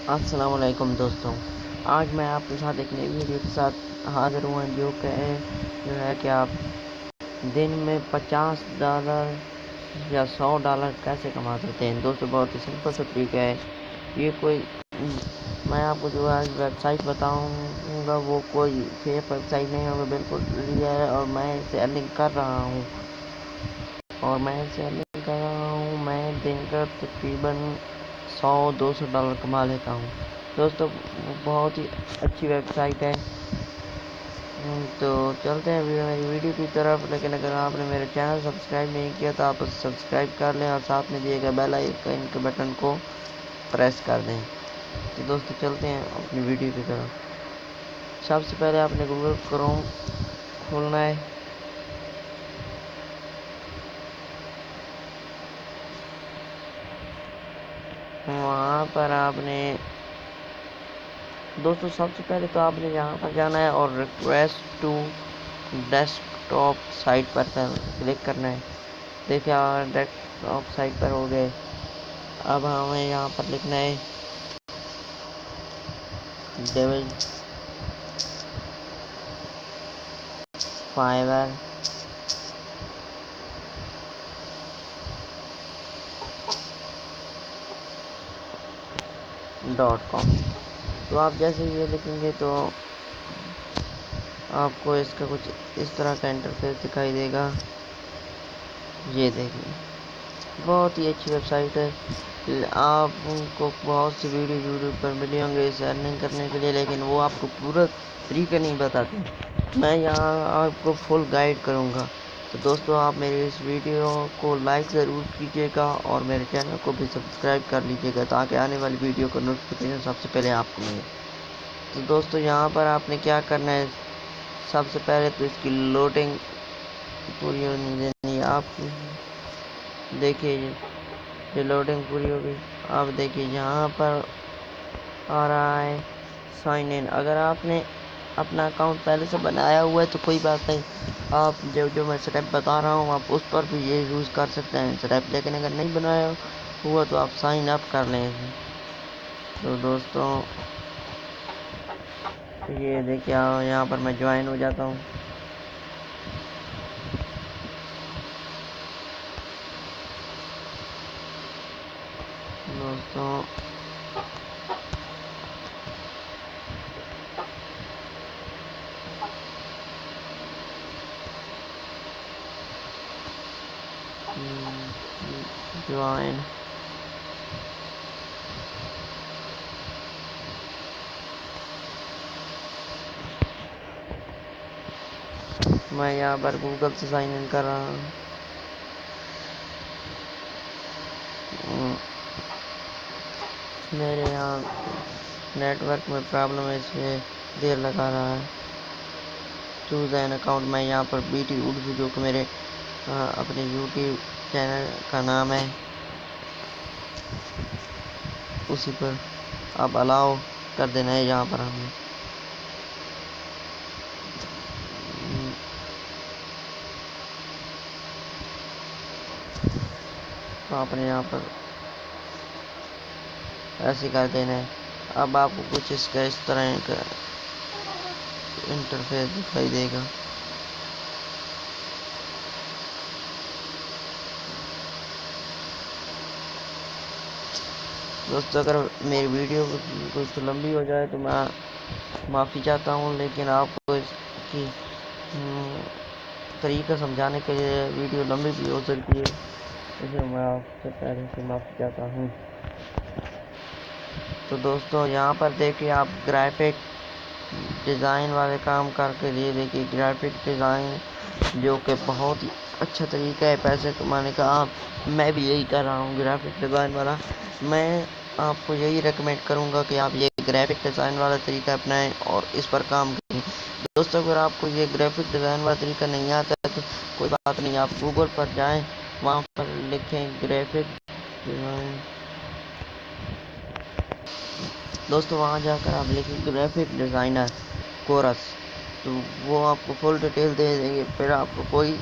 السلام علیکم دوستوں، آج میں آپ کے ساتھ ایک نئی ویڈیو کے ساتھ حاضر ہوا جو ہے کہ آپ دن میں $50 یا $100 کیسے کما سکتے ہیں۔ دوستوں بہت ہی سمپل سا طریقہ ہے یہ۔ میں آپ کو جو آج ویب سائٹ بتاؤں گا وہ کوئی فیک ویب سائٹ نہیں ہوگا، بالکل ریئل ہے، اور میں اسے ارننگ کر رہا ہوں میں دن کا تقریباً $100-200 کما لیتا ہوں۔ دوستوں بہت ہی اچھی ویب سائٹ ہے۔ تو چلتے ہیں میری ویڈیو کی طرف، لیکن اگر آپ نے میرے چینل سبسکرائب نہیں کیا تو آپ اسے سبسکرائب کر لیں اور ساتھ میں دیے گئے بیل آئیکن کے بٹن کو پریس کر دیں۔ تو دوستو چلتے ہیں اپنی ویڈیو کی طرف۔ سب سے پہلے آپ نے گوگل کروم کھولنا ہے۔ وہاں پر آپ نے دوستو سب سے پہلے تو آپ نے یہاں پر جانا ہے اور ریکویسٹ ٹو ڈیسک ٹاپ سائٹ پر کلک کرنا ہے۔ دیکھیں ڈیسک ٹاپ سائٹ پر ہو گئے۔ اب ہمیں یہاں پر لکھنا ہے Fiverr .com۔ تو آپ جیسے یہ لکھیں گے تو آپ کو اس کا کچھ اس طرح کا انٹرفیس دکھائی دے گا۔ یہ دیکھیں بہت ہی اچھی ویب سائٹ ہے۔ آپ کو بہت سی ویڈیو پر ملے ہوں گے اسے ارننگ کرنے کے لیے، لیکن وہ آپ کو پورا طریقہ نہیں بتاتے۔ میں یہاں آپ کو فل گائیڈ کروں گا۔ تو دوستو آپ میری اس ویڈیو کو لائک ضرور کیجیے گا اور میرے چینل کو بھی سبسکرائب کر لیجیے گا تاکہ آنے والی ویڈیو کا نوٹیفیکیشن سب سے پہلے آپ کو ملے۔ تو دوستو یہاں پر آپ نے کیا کرنا ہے، سب سے پہلے تو اس کی لوڈنگ پوری ہونی دینی ہے۔ آپ دیکھیے یہ لوڈنگ پوری ہو گئی۔ آپ دیکھیے یہاں پر آ رہا ہے سائن ان۔ اگر آپ نے اپنا اکاؤنٹ پہلے سے بنایا ہوا ہے تو کوئی بات نہیں، آپ جو میں اسٹیپ بتا رہا ہوں آپ اس پر بھی یہ یوز کر سکتے ہیں اسٹیپ، لیکن اگر نہیں بنایا ہوا تو آپ سائن اپ کر لیں۔ تو دوستوں یہ دیکھیے یہاں پر میں جوائن ہو جاتا ہوں۔ دوستوں جوائن میں یہاں پر گوگل سے سائن ان کر رہا ہوں۔ میرے یہاں نیٹ ورک میں پرابلم ہے، اس میں دیر لگا رہا ہے۔ چوز این اکاؤنٹ، میں یہاں پر BT اردو جو کہ میرے اپنے یوٹیوب چینل کا نام ہے اسی پر آپ الاؤ کر دینا ہے۔ یہاں پر ہمیں آپ نے یہاں پر ایسے کر دینا ہے۔ اب آپ کو کچھ اس کا اس طرح کا انٹرفیس دکھائی دے گا۔ دوستو اگر میری ویڈیو کچھ لمبی ہو جائے تو میں معافی چاہتا ہوں، لیکن آپ کو اس کی طریقہ سمجھانے کے لیے ویڈیو لمبی بھی ہو سکتی ہے، اس لیے میں آپ سے پہلے سے معافی چاہتا ہوں۔ تو دوستو یہاں پر دیکھیں آپ گرافک ڈیزائن والے کام کر کے لیے دیکھیے گرافک ڈیزائن جو کہ بہت ہی اچھا طریقہ ہے پیسے کمانے کا۔ میں بھی یہی کر رہا ہوں گرافک ڈیزائن والا۔ میں آپ کو یہی ریکمینڈ کروں گا کہ آپ یہ گرافک ڈیزائن والا طریقہ اپنائیں اور اس پر کام کریں۔ دوستو اگر آپ کو یہ گرافک ڈیزائن والا طریقہ نہیں آتا ہے تو کوئی بات نہیں، آپ گوگل پر جائیں، وہاں پر لکھیں گرافک ڈیزائن۔ دوستو وہاں جا کر آپ لکھیں گرافک ڈیزائنر کورس، تو وہ آپ کو فل ڈیٹیل دے دیں گے۔ پھر آپ کو کوئی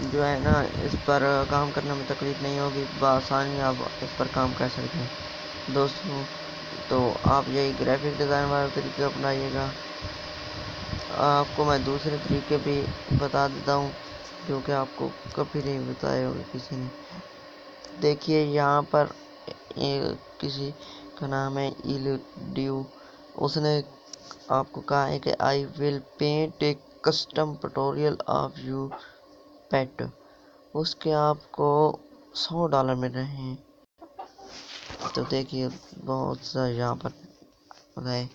جو ہے نا اس پر کام کرنے میں تکلیف نہیں ہوگی، بآسانی آپ اس پر کام کر سکتے ہیں۔ دوستو تو آپ یہی گرافک ڈیزائن والا طریقہ اپنائیے گا. آپ کو میں دوسرے طریقے بھی بتا دیتا ہوں جو کہ آپ کو کبھی نہیں بتایا ہوگا کسی نے. دیکھیے یہاں پر کسی کا نام ہے ایلڈیو. اس نے آپ کو کہا ہے کہ I will paint a custom tutorial of your pet. اس کے آپ کو $100 مل رہے ہیں. تو دیکھیے بہت سا یہاں پر ہے.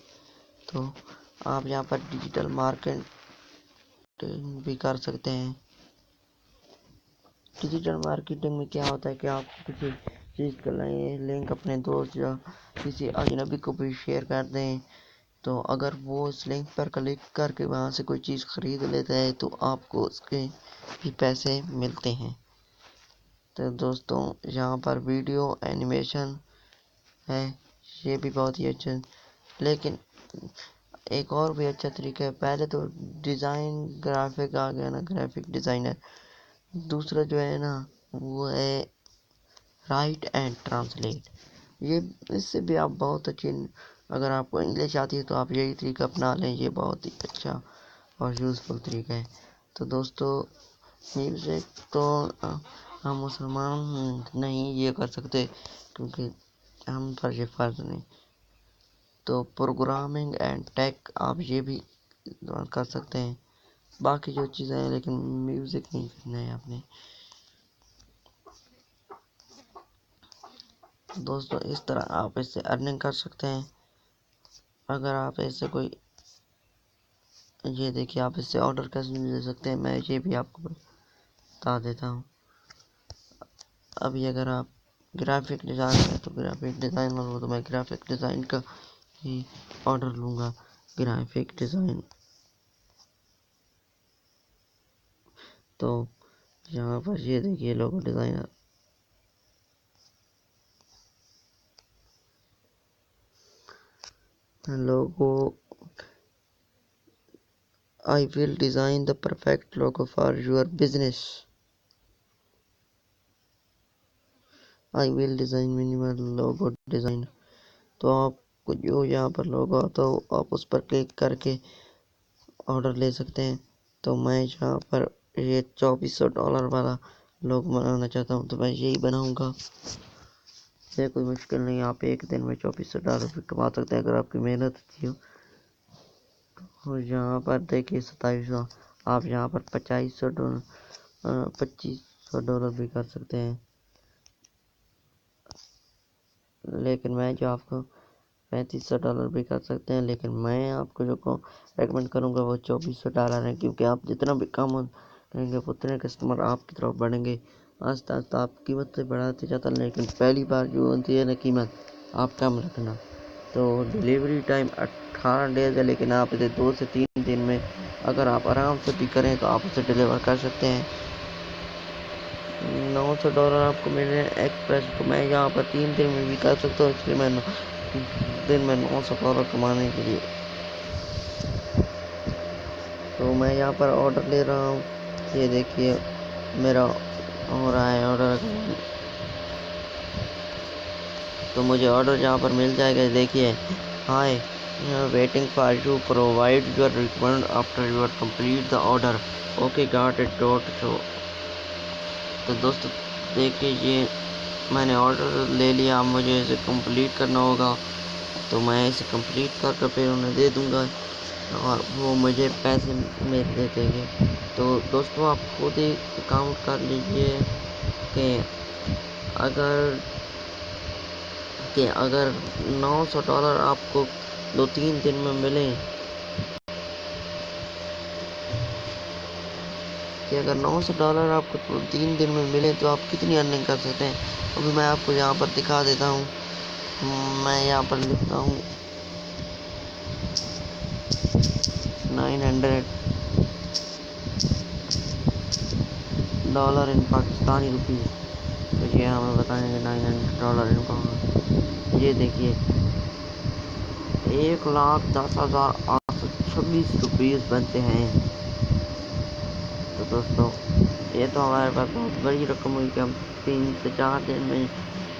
تو آپ یہاں پر ڈیجیٹل مارکیٹنگ بھی کر سکتے ہیں. ڈیجیٹل مارکیٹنگ میں کیا ہوتا ہے کہ آپ کسی چیز کا لنک اپنے دوست یا کسی اجنبی کو بھی شیئر کر دیں، تو اگر وہ اس لنک پر کلک کر کے وہاں سے کوئی چیز خرید لیتا ہے تو آپ کو اس کے بھی پیسے ملتے ہیں. تو دوستوں یہاں پر ویڈیو اینیمیشن ہے، یہ بھی بہت ہی اچھا ہے. لیکن ایک اور بھی اچھا طریقہ ہے. پہلے تو ڈیزائن گرافک آ گیا نا، گرافک ڈیزائنر. دوسرا جو ہے نا وہ ہے رائٹ اینڈ ٹرانسلیٹ. یہ اس سے بھی آپ بہت اچھی، اگر آپ کو انگلش آتی ہے تو آپ یہی طریقہ اپنا لیں. یہ بہت ہی اچھا اور یوزفل طریقہ ہے. تو دوستو میوزک تو ہم مسلمان نہیں یہ کر سکتے کیونکہ ہم پر یہ فرض نہیں. تو پروگرامنگ اینڈ ٹیک آپ یہ بھی کر سکتے ہیں. باقی جو چیزیں ہیں لیکن میوزک نہیں کرنا ہے آپ نے. دوستو اس طرح آپ اس سے ارننگ کر سکتے ہیں. اگر آپ ایسے کوئی، یہ دیکھیے آپ اس سے آرڈر کیسے لے سکتے ہیں، میں یہ بھی آپ کو بتا دیتا ہوں. ابھی اگر آپ گرافک ڈیزائن ہے تو گرافک ڈیزائن ہو تو میں گرافک ڈیزائن کا ہی آرڈر لوں گا. گرافک ڈیزائن تو یہاں پر یہ دیکھیے لوگو designer. logo I will design the perfect logo for your business. I will design minimal logo design. تو آپ کو جو یہاں پر لوگو آتا ہو آپ اس پر کلک کر کے آرڈر لے سکتے ہیں. تو میں یہاں پر یہ $2400 والا لوگو بنانا چاہتا ہوں تو میں یہی بناؤں گا. یہ کوئی مشکل نہیں، آپ ایک دن میں $2400 بھی کما سکتے ہیں اگر آپ کی محنت اچھی ہو. اور یہاں پر دیکھیے 2700. آپ یہاں پر $2500 بھی کر سکتے ہیں. لیکن میں جو آپ کو $3500 بھی کر سکتے ہیں، لیکن میں آپ کو جو ریکمنڈ کروں گا وہ $2400 ہے. کیونکہ آپ جتنا بھی کام کریں گے اتنے کسٹمر آپ کی طرف بڑھیں گے. آہستہ آہستہ آپ قیمت سے بڑھاتے جاتا، لیکن پہلی بار جو ہوتی ہے نا قیمت آپ کم رکھنا. تو ڈیلیوری ٹائم 18 ڈیز ہے، لیکن آپ اسے 2 سے 3 دن میں اگر آپ آرام سے بھی کریں تو آپ اسے ڈیلیور کر سکتے ہیں. $900 آپ کو مل رہے ہیں ایکسپریس. تو میں یہاں پر 3 دن میں بھی کر سکتا ہوں، اس لیے میں دن میں $900 کمانے کے لیے. تو میں یہاں پر آرڈر لے رہا ہوں. یہ دیکھیے میرا ہو رہا ہے آرڈر. تو مجھے آرڈر یہاں پر مل جائے گا. دیکھیے ہائے waiting for you, provide your requirement after you complete the order. Okay got it. show. تو دوستو دیکھیے یہ میں نے آرڈر لے لیا، مجھے اسے کمپلیٹ کرنا ہوگا. تو میں اسے کمپلیٹ کر کے پھر انہیں دے دوں گا اور وہ مجھے پیسے میرے دے دیں گے. تو دوستو آپ خود ہی کاؤنٹ کر لیجئے کہ اگر $900 آپ کو 2-3 دن میں ملیں، کہ اگر $900 آپ کو 3 دن میں ملے تو آپ کتنی ارننگ کر سکتے ہیں. ابھی میں آپ کو یہاں پر دکھا دیتا ہوں. میں یہاں پر لکھتا ہوں $900 ان پاکستانی روپیز. تو یہ ہمیں بتائیں گے $900 ان. یہ دیکھیے 1,10,826 روپیز بنتے ہیں. تو دوستو یہ تو ہمارے پاس بہت بڑی رقم ہوئی کہ ہم 3 سے 4 دن میں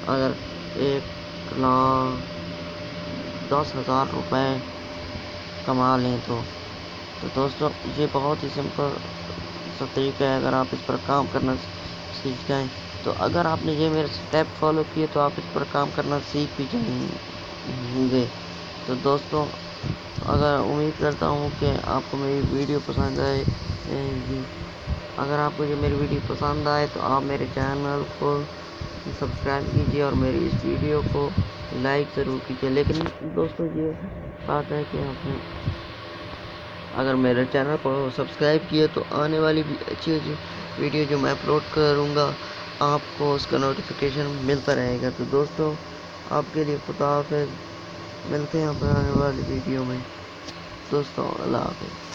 اگر 1,00,000 10,000 روپے کما لیں تو دوستوں یہ بہت ہی سمپل سا طریقہ ہے. اگر آپ اس پر کام کرنا سیکھ جائیں تو اگر آپ نے یہ میرے اسٹیپ فالو کیے تو آپ اس پر کام کرنا سیکھ بھی جائیں گے. تو دوستوں اگر امید کرتا ہوں کہ آپ کو میری ویڈیو پسند آئے گی. اگر آپ کو یہ میری ویڈیو پسند آئے تو آپ میرے چینل کو سبسکرائب کیجیے اور میری اس ویڈیو کو لائک ضرور کیجیے. لیکن دوستوں یہ بات ہے کہ آپ نے اگر میرے چینل کو سبسکرائب کیے تو آنے والی بھی اچھی ویڈیو جو میں اپلوڈ کروں گا آپ کو اس کا نوٹیفیکیشن ملتا رہے گا. تو دوستوں آپ کے لیے خدا حافظ. ملتے ہیں اپنے آنے والی ویڈیو میں. دوستوں اللہ حافظ.